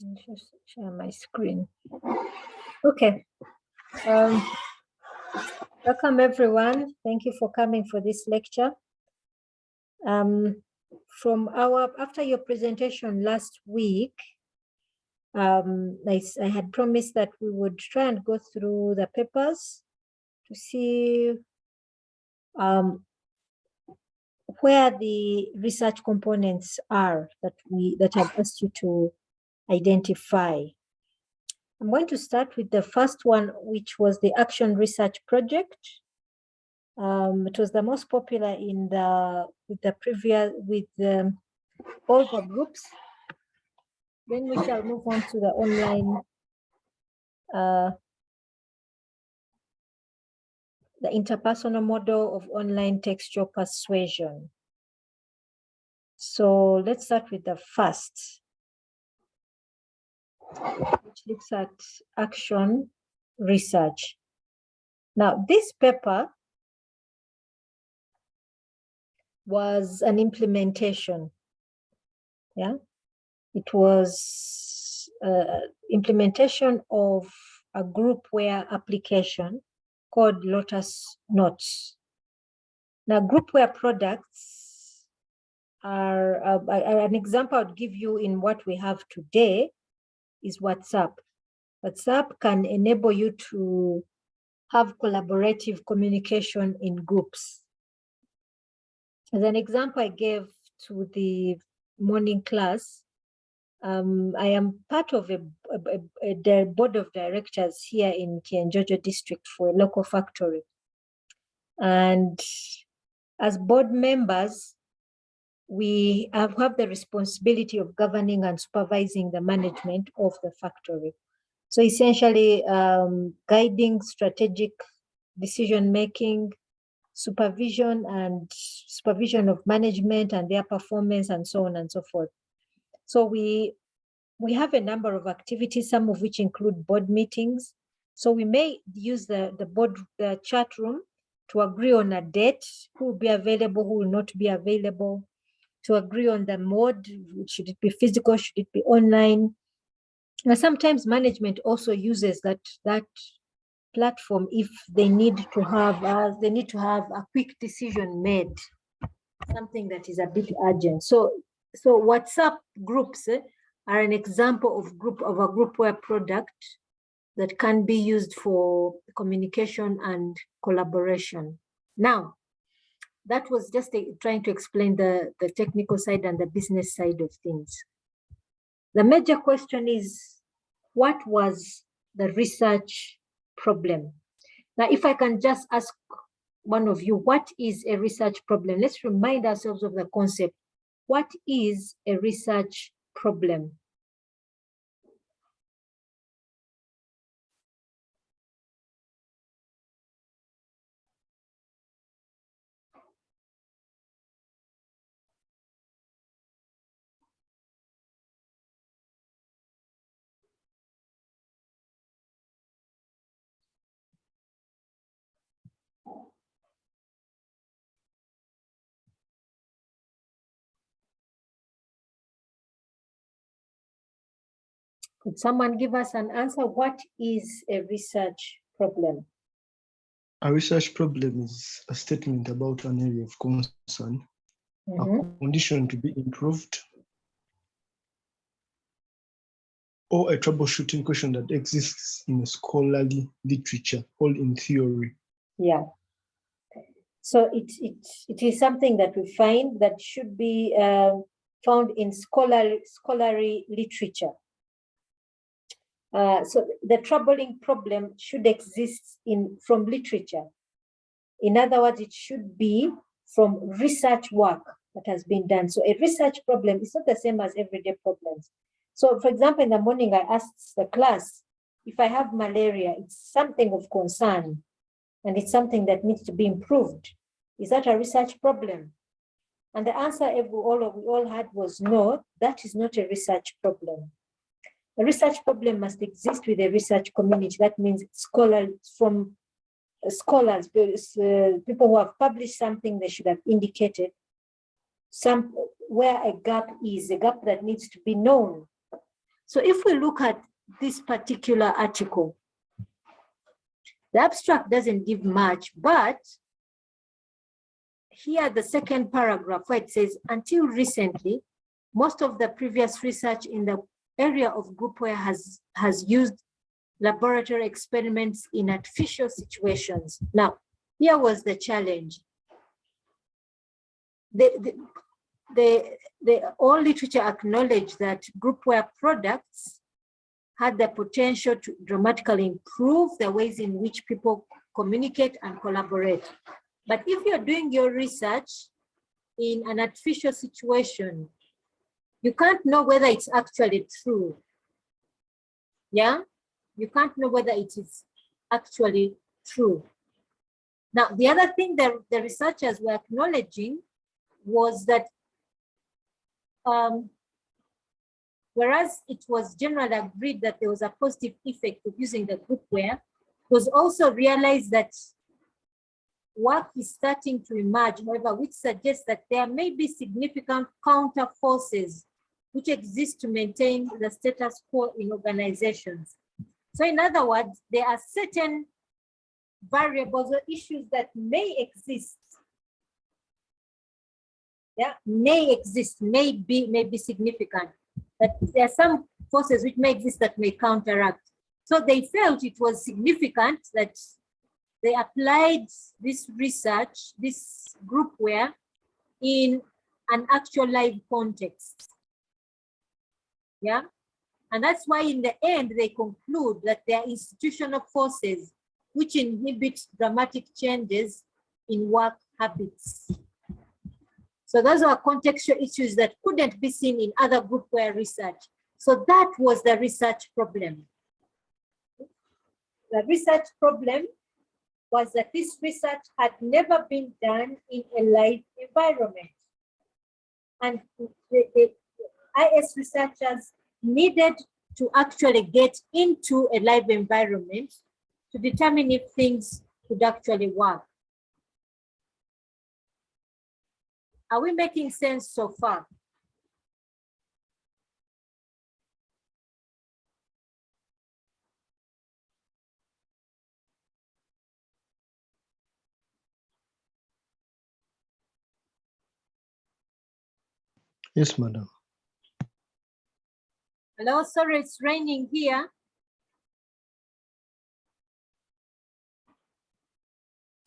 Just share my screen. Okay. Welcome everyone. Thank you for coming for this lecture. After your presentation last week, I had promised that we would try and go through the papers to see where the research components are that I've asked you to identify. I'm going to start with the first one, which was the Action Research Project. It was the most popular with all the groups. Then we shall move on to the online, the interpersonal model of online textual persuasion. So let's start with the first, which looks at action research. Now, this paper was an implementation. Yeah, it was implementation of a groupware application called Lotus Notes. Now, groupware products are an example I'd give you in what we have today is WhatsApp. WhatsApp can enable you to have collaborative communication in groups. As an example I gave to the morning class, I am part of a board of directors here in Kienjojo district for a local factory. And as board members, we have the responsibility of governing and supervising the management of the factory. So essentially guiding strategic decision-making, supervision of management and their performance and so on and so forth. So we have a number of activities, some of which include board meetings. So we may use the chat room to agree on a date, who will be available, who will not be available, to agree on the mode, should it be physical, should it be online. Now, sometimes management also uses that platform if they need to have a quick decision made, something that is a bit urgent. So WhatsApp groups are an example of a groupware product that can be used for communication and collaboration. Now, that was just trying to explain the technical side and the business side of things. The major question is, what was the research problem? Now, if I can just ask one of you, what is a research problem? Let's remind ourselves of the concept. What is a research problem? Could someone give us an answer? What is a research problem? A research problem is a statement about an area of concern, a condition to be improved, or a troubleshooting question that exists in a scholarly literature, all in theory. Yeah. So it is something that we find that should be found in scholarly literature. So the troubling problem should exist from literature. In other words, it should be from research work that has been done. So a research problem is not the same as everyday problems. So for example, in the morning, I asked the class, if I have malaria, it's something of concern and it's something that needs to be improved. Is that a research problem? And the answer we all had was no, that is not a research problem. A research problem must exist with a research community. That means scholars, people who have published something, they should have indicated where a gap is, a gap that needs to be known. So if we look at this particular article, the abstract doesn't give much, but here the second paragraph where it says, until recently, most of the previous research in the area of groupware has used laboratory experiments in artificial situations. Now, here was the challenge. All literature acknowledged that groupware products had the potential to dramatically improve the ways in which people communicate and collaborate. But if you're doing your research in an artificial situation, you can't know whether it's actually true. Yeah? You can't know whether it is actually true. Now, the other thing that the researchers were acknowledging was that whereas it was generally agreed that there was a positive effect of using the groupware, it was also realized that work is starting to emerge, however, which suggests that there may be significant counter forces which exist to maintain the status quo in organizations. So in other words, there are certain variables or issues that may exist. Yeah, may exist, may be significant. But there are some forces which may exist that may counteract. So they felt it was significant that they applied this research, this groupware, in an actual live context. Yeah, and that's why in the end they conclude that there are institutional forces which inhibit dramatic changes in work habits. So those are contextual issues that couldn't be seen in other groupware research. So that was the research problem. The research problem was that this research had never been done in a live environment. And the IS researchers needed to actually get into a live environment to determine if things could actually work. Are we making sense so far? Yes, madam. Hello, sorry, it's raining here.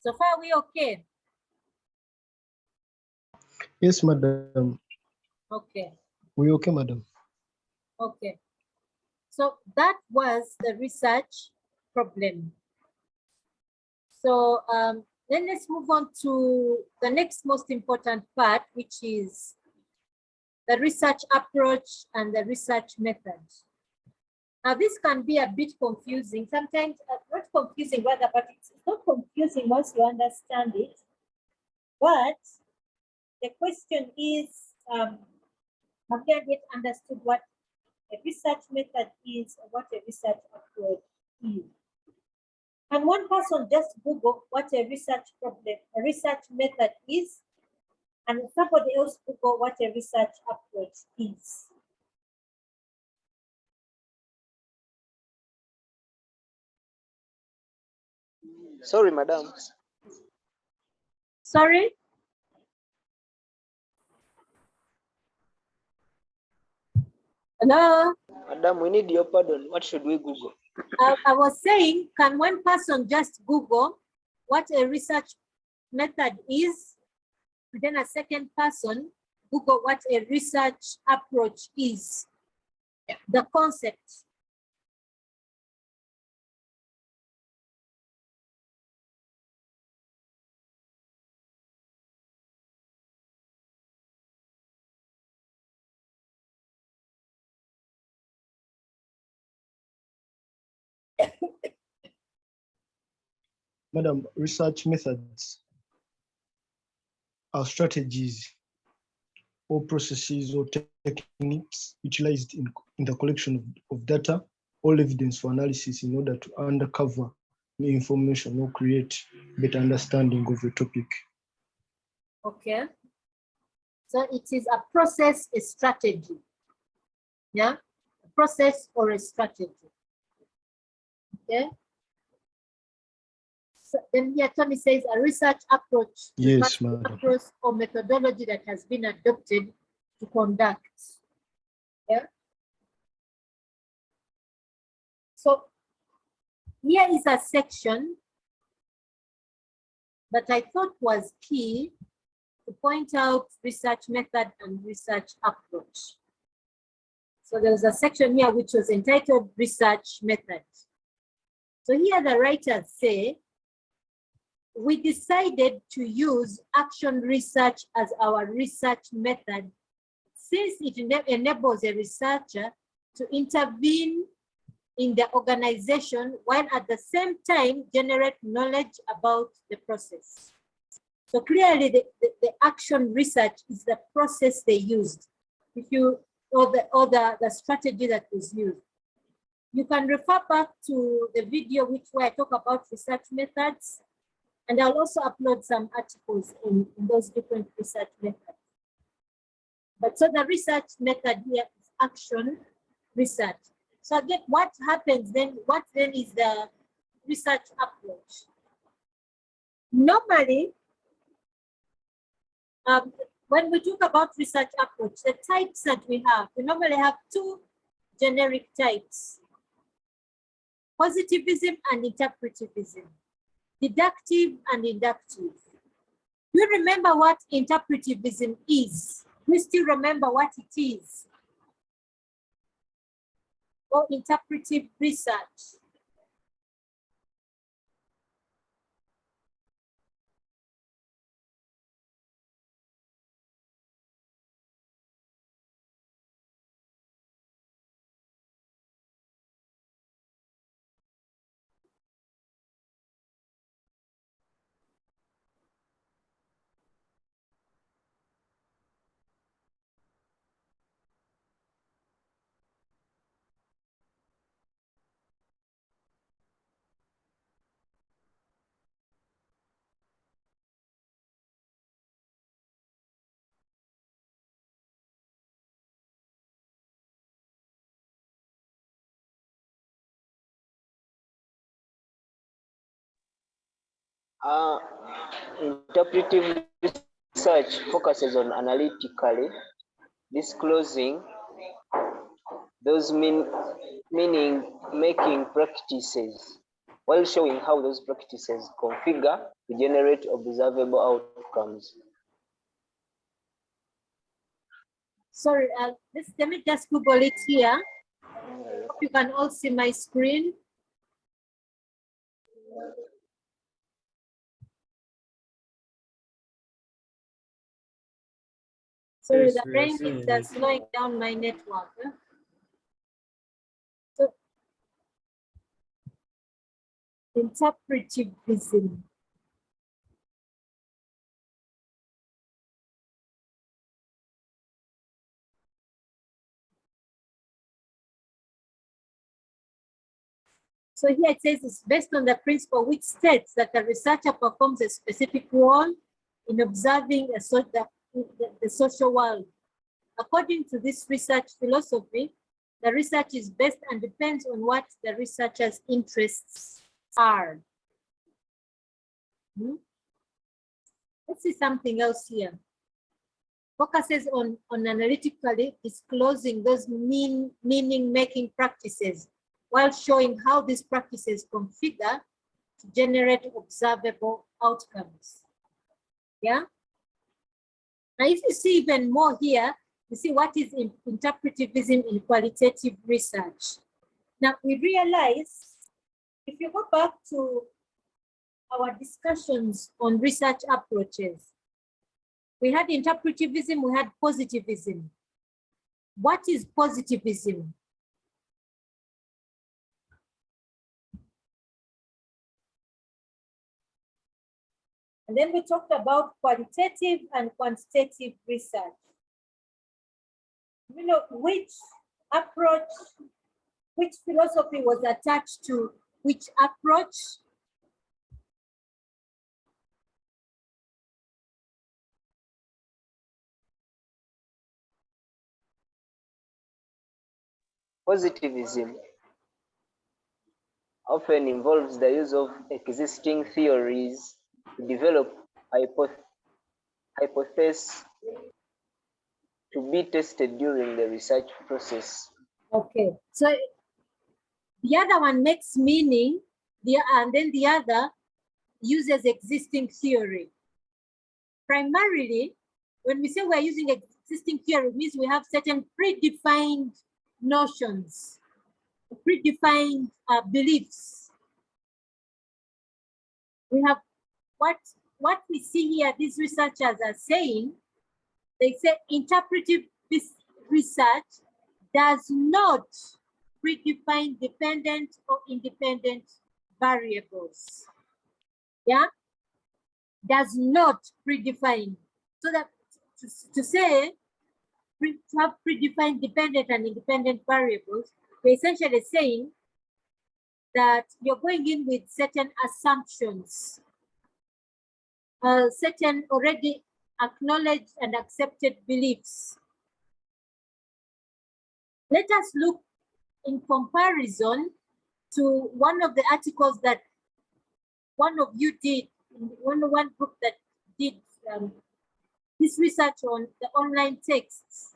So far, we okay? Yes, madam. Okay. We okay, madam? Okay. So that was the research problem. So then let's move on to the next most important part, which is the research approach and the research method. Now this can be a bit confusing, sometimes not confusing rather, but it's not confusing once you understand it. But the question is, have you yet understood what a research method is or what a research approach is? Can one person just Google what a research problem, a research method is, and somebody else Google what a research approach is? Sorry, madam. Sorry? Hello? Madam, we need your pardon. What should we Google? I was saying, can one person just Google what a research method is, and then a second person Google what a research approach is? The concept. Madam, research methods are strategies or processes or techniques utilized in the collection of data or evidence for analysis in order to uncover new information or create better understanding of a topic. Okay. So it is a process, a strategy. Yeah. A process or a strategy. Okay. So then here Tony says a research approach Yes, madam. approach or methodology that has been adopted to conduct. Yeah. So here is a section that I thought was key to point out research method and research approach. So there was a section here which was entitled research method. So here the writers say, we decided to use action research as our research method since it enables a researcher to intervene in the organization while at the same time generate knowledge about the process. So clearly the action research is the process they used. If you, or the strategy that was used. You can refer back to the video where I talk about research methods, and I'll also upload some articles in those different research methods. But so the research method here is action research. So again, what happens then, what then is the research approach? Normally, when we talk about research approach, the types that we normally have two generic types: positivism and interpretivism, deductive and inductive. Do you remember what interpretivism is? Do you still remember what it is? Or interpretive research? Interpretive research focuses on analytically disclosing those meaning-making practices while showing how those practices configure to generate observable outcomes. Sorry, let me just Google it here. Hope you can all see my screen. Sorry, Yes, the we are rain seeing is it. slowing down my network. So, interpretivism. So here it says it's based on the principle which states that the researcher performs a specific role in observing the social world. According to this research philosophy, the research is based and depends on what the researcher's interests are. Let's see something else here. Focuses on analytically disclosing those meaning-making practices while showing how these practices configure to generate observable outcomes. Yeah. Now, if you see even more here, you see what is interpretivism in qualitative research. Now, we realize if you go back to our discussions on research approaches, we had interpretivism, we had positivism. What is positivism? And then we talked about qualitative and quantitative research. You know, which approach, which philosophy was attached to which approach? Positivism often involves the use of existing theories to develop hypotheses to be tested during the research process. Okay, so the other one makes meaning, and then the other uses existing theory. Primarily, when we say we're using existing theory, it means we have certain predefined notions, predefined beliefs. We have what we see here, these researchers are saying, they say interpretive research does not predefine dependent or independent variables. Yeah, does not predefine. So that to say to have predefined dependent and independent variables, we're essentially saying that you're going in with certain assumptions, certain already acknowledged and accepted beliefs. Let us look in comparison to one of the articles that one of you did, one group that did this research on the online texts.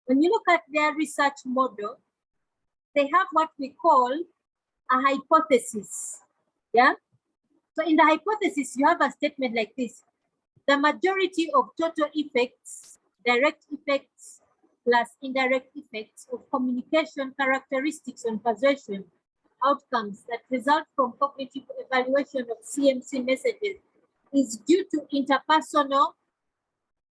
When you look at their research model, they have what we call a hypothesis. Yeah. So in the hypothesis, you have a statement like this: the majority of total effects, direct effects plus indirect effects of communication characteristics on persuasion outcomes that result from cognitive evaluation of CMC messages is due to interpersonal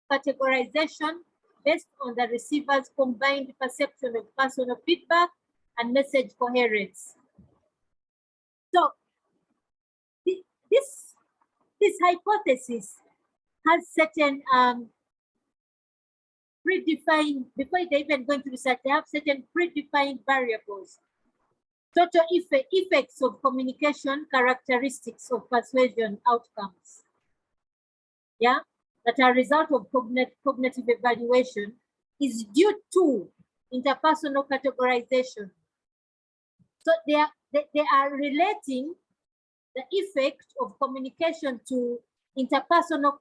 categorization based on the receiver's combined perception of personal feedback and message coherence. So this hypothesis has certain predefined, before they even go into research, they have certain predefined variables. Total effects of communication characteristics of persuasion outcomes. Yeah, that are a result of cognitive evaluation is due to interpersonal categorization. So they are relating the effect of communication to interpersonal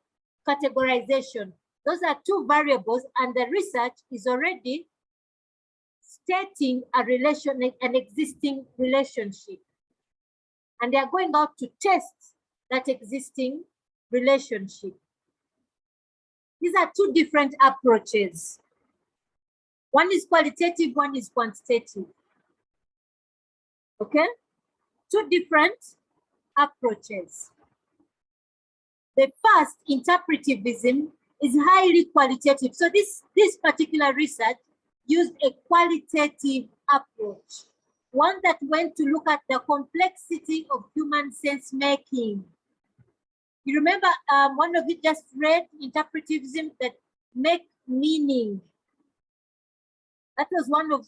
categorization. Those are two variables, and the research is already stating an existing relationship. And they are going out to test that existing relationship. These are two different approaches. One is qualitative, one is quantitative. Okay? Two different approaches. The first, interpretivism, is highly qualitative. So this particular research used a qualitative approach, one that went to look at the complexity of human sense making. You remember one of you just read interpretivism, that make meaning. That was one of,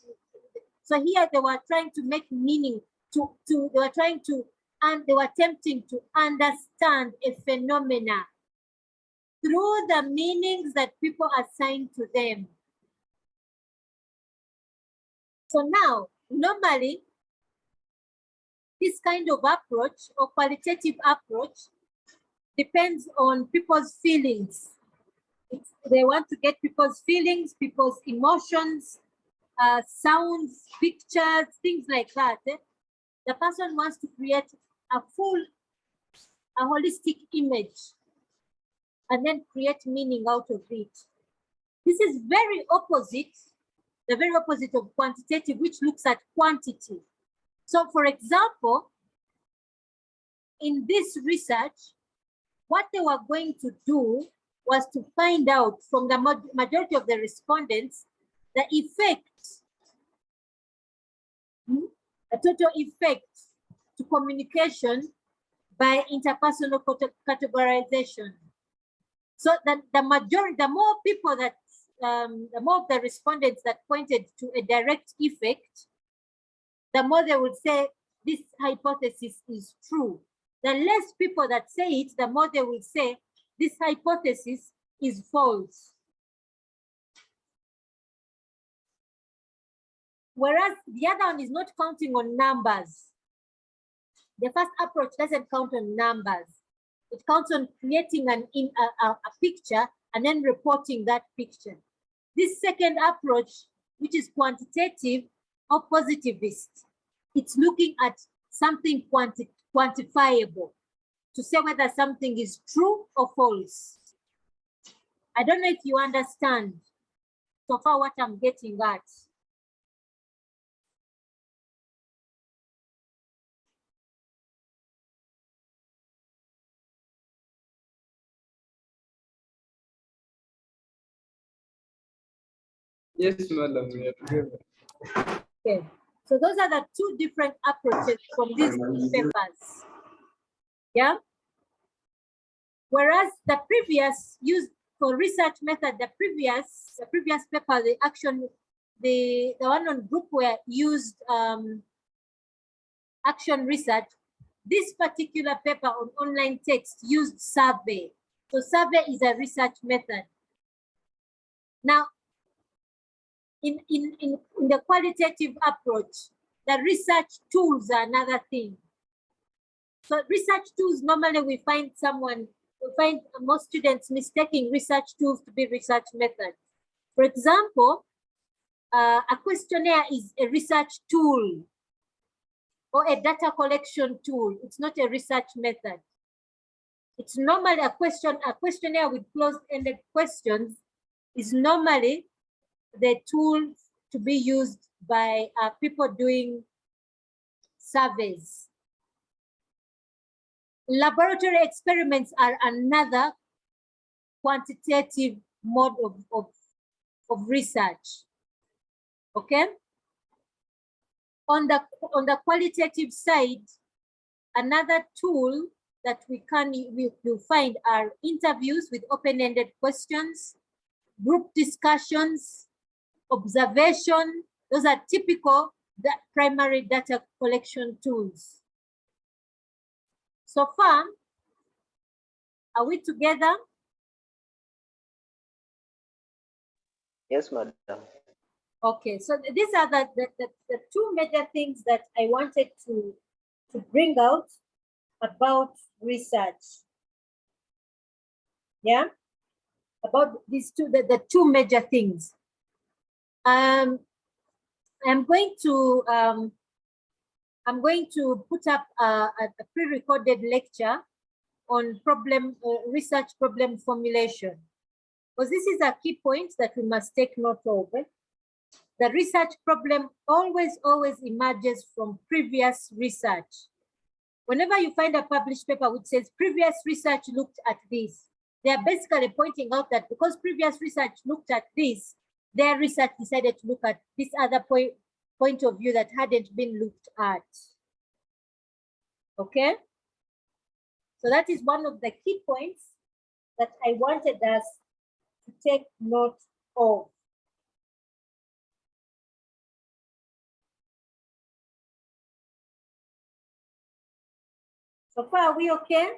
so here they were trying to make meaning, they were trying to, and they were attempting to understand a phenomena through the meanings that people assign to them. So now, normally, this kind of approach or qualitative approach depends on people's feelings. They want to get people's feelings, people's emotions, sounds, pictures, things like that. The person wants to create a holistic image and then create meaning out of it. This is very opposite, the very opposite of quantitative, which looks at quantity. So for example, in this research, what they were going to do was to find out from the majority of the respondents the effect, the total effect to communication by interpersonal categorization. So that the more people that, the more of the respondents that pointed to a direct effect, the more they would say this hypothesis is true. The less people that say it, the more they will say this hypothesis is false. Whereas the other one is not counting on numbers. The first approach doesn't count on numbers. It counts on creating a picture and then reporting that picture. This second approach, which is quantitative or positivist, it's looking at something quantifiable to say whether something is true or false. I don't know if you understand so far what I'm getting at. Yes, madam. We are together. Okay, so those are the two different approaches from these two papers. Yeah. Whereas the previous used for research method, the previous paper, the one on groupware used action research. This particular paper on online text used survey. So survey is a research method. Now, in the qualitative approach, the research tools are another thing. So research tools, normally we find most students mistaking research tools to be research methods. For example, a questionnaire is a research tool or a data collection tool. It's not a research method. It's normally a questionnaire with closed-ended questions is normally the tool to be used by people doing surveys. Laboratory experiments are another quantitative mode of research. Okay. On the qualitative side, another tool that we'll find are interviews with open-ended questions, group discussions, observation. Those are typical primary data collection tools. So far, are we together? Yes, madam. Okay, so these are the two major things that I wanted to bring out about research. Yeah, about these two, the two major things. I'm going to put up a pre-recorded lecture on research problem formulation, because this is a key point that we must take note of. The research problem always emerges from previous research. Whenever you find a published paper which says previous research looked at this, they are basically pointing out that because previous research looked at this, their research decided to look at this other point of view that hadn't been looked at. Okay? So that is one of the key points that I wanted us to take note of. So far, are we okay?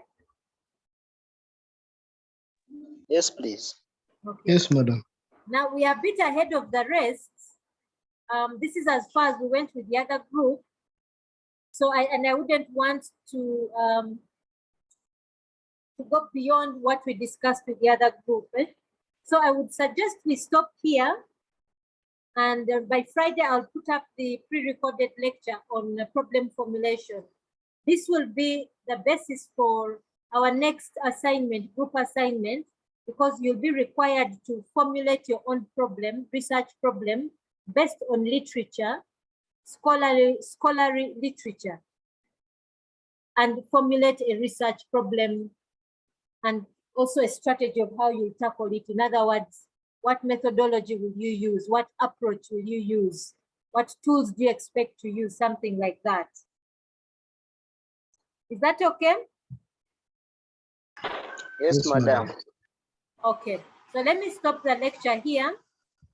Yes, please. Okay. Yes, madam. Now we are a bit ahead of the rest. This is as far as we went with the other group. So I wouldn't want to go beyond what we discussed with the other group. So I would suggest we stop here. And by Friday, I'll put up the pre-recorded lecture on problem formulation. This will be the basis for our next assignment, group assignment, because you'll be required to formulate your own problem, research problem, based on literature, scholarly literature, and formulate a research problem and also a strategy of how you tackle it. In other words, what methodology will you use? What approach will you use? What tools do you expect to use? Something like that. Is that okay? Yes, Yes, madam. madam. Okay, so let me stop the lecture here.